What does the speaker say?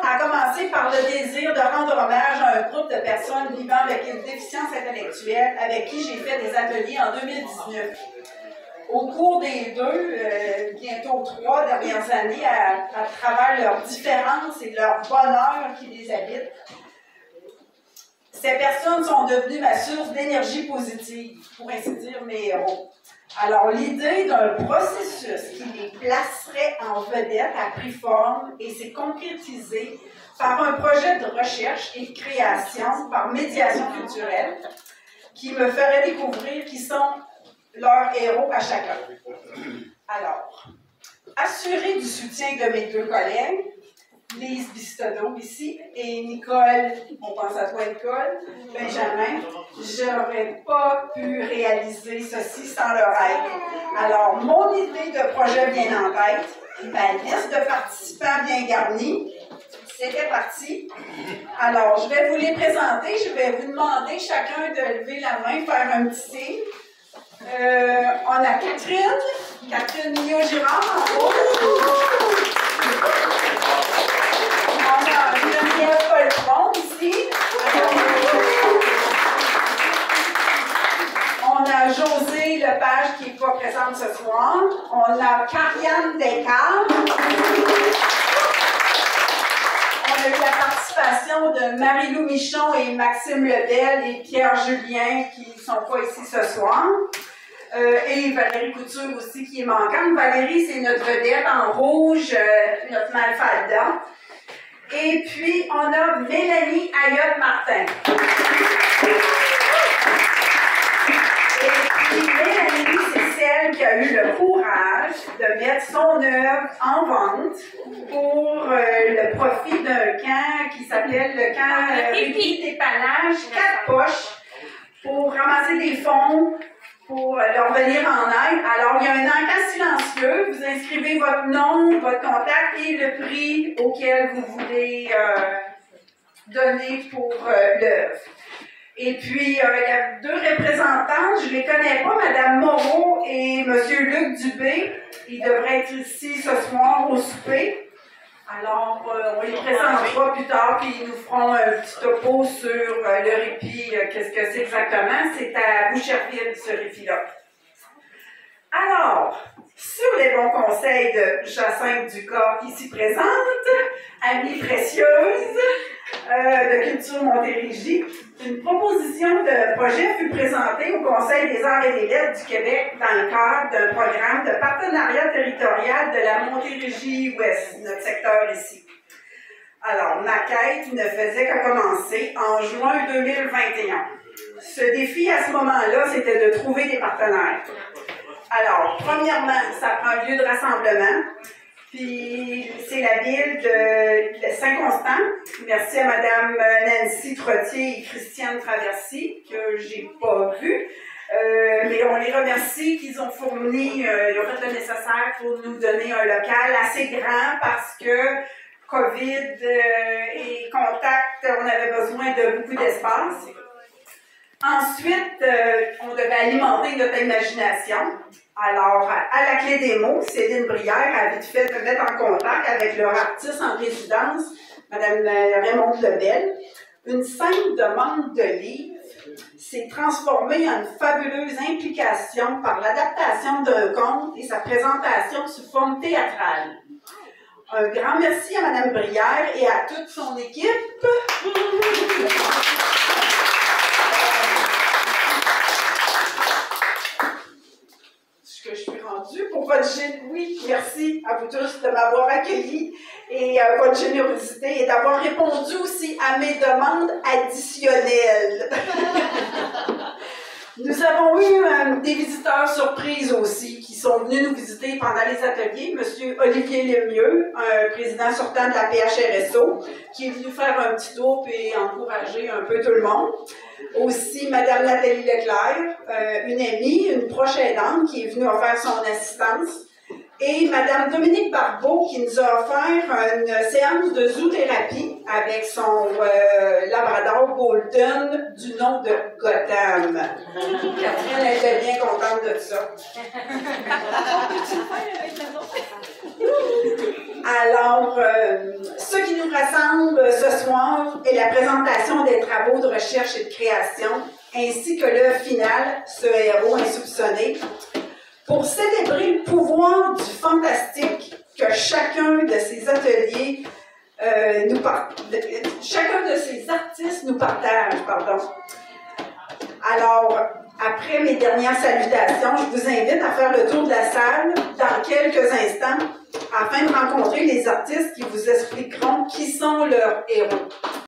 a commencé par le désir de rendre hommage à un groupe de personnes vivant avec une déficience intellectuelle avec qui j'ai fait des ateliers en 2019. Au cours des bientôt 3 dernières années, à travers leurs différences et leur bonheur qui les habite, ces personnes sont devenues ma source d'énergie positive, pour ainsi dire mes héros. Alors, l'idée d'un processus qui les placerait en vedette a pris forme et s'est concrétisée par un projet de recherche et de création par médiation culturelle qui me ferait découvrir qui sont leurs héros à chacun. Alors, assuré du soutien de mes 2 collègues, Lise Bistodeau ici et Nicole, on pense à toi Nicole, Benjamin, je n'aurais pas pu réaliser ceci sans leur aide. Alors, mon idée de projet bien en tête, ma liste de participants bien garnie, c'était parti. Alors, je vais vous les présenter, je vais vous demander chacun de lever la main, faire un petit signe. On a Catherine Mignot-Girard en haut. On a Geneviève Poltron ici. On a Josée Lepage qui n'est pas présente ce soir. On a Karianne Descartes. On a eu la participation de Marie-Lou Michon et Maxime Lebel et Pierre Julien qui ne sont pas ici ce soir. Et Valérie Couture aussi qui est manquante. Valérie, c'est notre vedette en rouge, notre Malfalda. Et puis, on a Mélanie Ayotte-Martin. Et puis, Mélanie, c'est celle qui a eu le courage de mettre son œuvre en vente pour le profit d'un camp qui s'appelle le camp Répit Dépannage 4 poches pour ramasser des fonds pour leur venir en aide. Alors, il y a un encas silencieux. Vous inscrivez votre nom, votre contact et le prix auquel vous voulez donner pour l'œuvre. Et puis, il y a 2 représentantes. Je ne les connais pas, Mme Moreau et M. Luc Dubé. Ils devraient être ici ce soir au souper. Alors, on les présentera plus tard, puis ils nous feront un petit topo sur le répit, qu'est-ce que c'est exactement. C'est à Boucherville, ce répit-là. Alors, sur les bons conseils de Jacinthe Ducas, ici présente, amie précieuse de Culture Montérégie, une proposition de projet fut présentée au Conseil des arts et des lettres du Québec dans le cadre d'un programme de partenariat territorial de la Montérégie-Ouest, notre secteur ici. Alors, ma quête ne faisait que commencer en juin 2021. Ce défi à ce moment-là, c'était de trouver des partenaires. Alors, premièrement, ça prend un lieu de rassemblement. Puis, c'est la ville de Saint-Constant. Merci à Mme Nancy Trottier et Christiane Traversy, que je n'ai pas vu. Mais on les remercie qu'ils ont fourni, ils ont fait le nécessaire pour nous donner un local assez grand parce que COVID et contact, on avait besoin de beaucoup d'espace. Ensuite, on devait alimenter notre imagination. Alors, à la clé des mots, Céline Brière a vite fait me mettre en contact avec leur artiste en résidence, Mme Raymonde Lebel. Une simple demande de livre s'est transformée en une fabuleuse implication par l'adaptation d'un conte et sa présentation sous forme théâtrale. Un grand merci à Mme Brière et à toute son équipe. Que je suis rendue pour votre oui, merci à vous tous de m'avoir accueilli et votre générosité et d'avoir répondu aussi à mes demandes additionnelles. Nous avons eu des visiteurs surprises aussi qui sont venus nous visiter pendant les ateliers. M. Olivier Lemieux, président sortant de la PHRSO, qui est venu faire un petit tour et encourager un peu tout le monde. Aussi, Mme Nathalie Leclerc, une amie, une proche aidante qui est venue offrir son assistance. Et Mme Dominique Barbeau qui nous a offert une séance de zoothérapie avec son labrador golden du nom de Gotham. Catherine était bien contente de ça. Alors, ce qui nous rassemble ce soir est la présentation des travaux de recherche et de création, ainsi que l'œuvre finale, ce héros insoupçonné, pour célébrer le pouvoir du fantastique que chacun de ces ateliers chacun de ces artistes nous partage. Alors, après mes dernières salutations, je vous invite à faire le tour de la salle dans quelques instants afin de rencontrer les artistes qui vous expliqueront qui sont leurs héros.